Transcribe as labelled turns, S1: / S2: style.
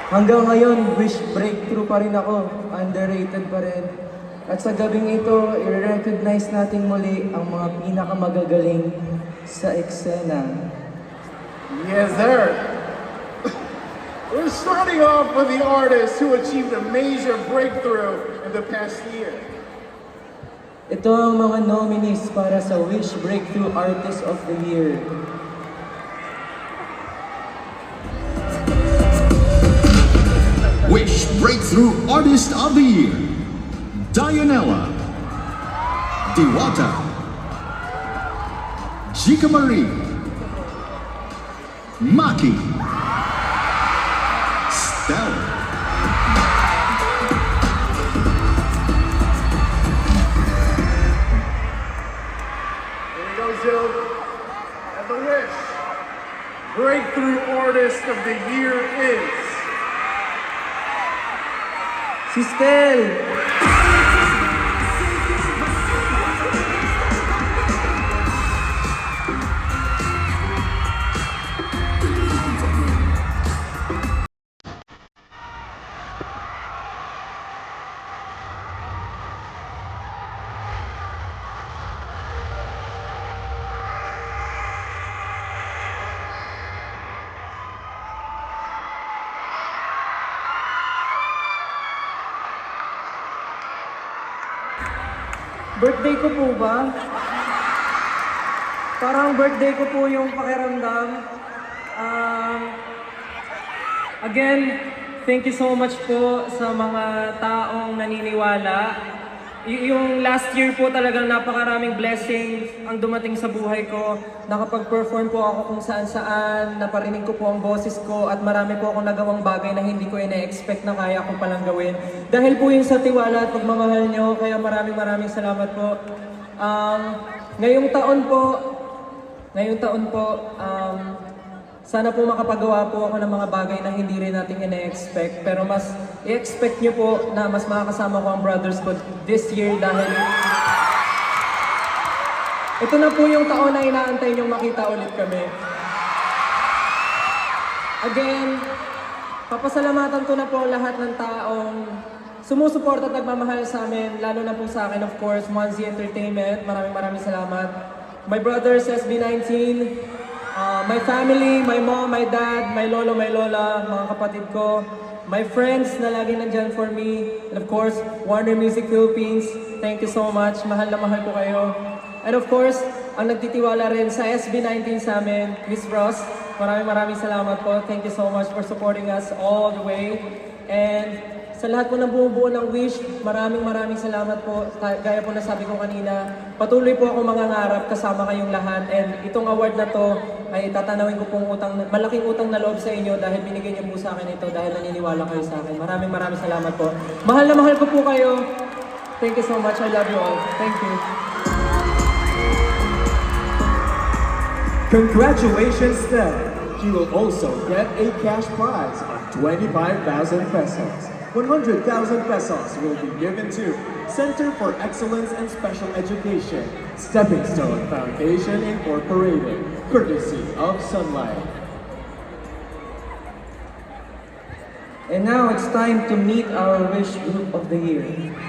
S1: Hanggang ngayon, wish breakthrough pa rin ako. Underrated pa rin. At sa gabing ito, i-recognize natin muli ang mga pinakamagagaling sa eksena.
S2: Yes, sir. We're starting off with the artist who achieved a major breakthrough in the past year.
S1: Ito ang mga nominees para sa Wish Breakthrough Artist of the Year.
S3: Wish Breakthrough Artist of the Year, Dianella, Diwata, Jika Marie, Maki, Stella.
S2: Here we go, Jill. And the Wish Breakthrough Artist of the Year is...
S1: Si Stel! Birthday ko po ba? Parang birthday ko po yung pakiramdam. Again, thank you so much po sa mga taong naniniwala. Yung last year po talagang napakaraming blessings ang dumating sa buhay ko. Nakapag-perform po ako kung saan-saan, naparinig ko po ang boses ko at marami po akong nagawang bagay na hindi ko ina-expect na kaya ko palang gawin. Dahil po yun sa tiwala at pagmamahal nyo, kaya maraming salamat po. Ngayong taon po, sana po makapagawa po ako ng mga bagay na hindi rin natin ina-expect. Pero mas i-expect nyo po na mas makakasama ko ang brothers ko this year dahil ito na po yung taon na inaantay nyong makita ulit kami. Again, papasalamatan ko na po lahat ng taong sumusuporta at nagmamahal sa amin, lalo na po sa akin, of course, Monzi Entertainment. Maraming salamat. My brothers, SB19, my family, my mom, my dad, my lolo, my lola, mga kapatid ko, my friends na lagi nandyan for me, and of course, Warner Music Philippines, thank you so much, mahal na mahal ko kayo. And of course, ang nagtitiwala rin sa SB19 sa amin, Miss Ross, maraming salamat po, thank you so much for supporting us all the way. And sa lahat po ng bumubuo ng Wish, maraming salamat po. Gaya po na sabi ko kanina, patuloy po ako mangangarap kasama kayong lahat. And itong award na to ay tatanawin ko pong malaking utang na loob sa inyo dahil binigay niyo po sa akin ito dahil naniniwala kayo sa akin. Maraming salamat po. Mahal na mahal ko po kayo. Thank you so much. I love you all. Thank you.
S4: Congratulations, Steph! You will also get a cash prize of 25,000 pesos. 100,000 pesos will be given to Center for Excellence and Special Education, Stepping Stone Foundation Incorporated, courtesy of Sunlight.
S1: And now it's time to meet our Wish Group of the Year.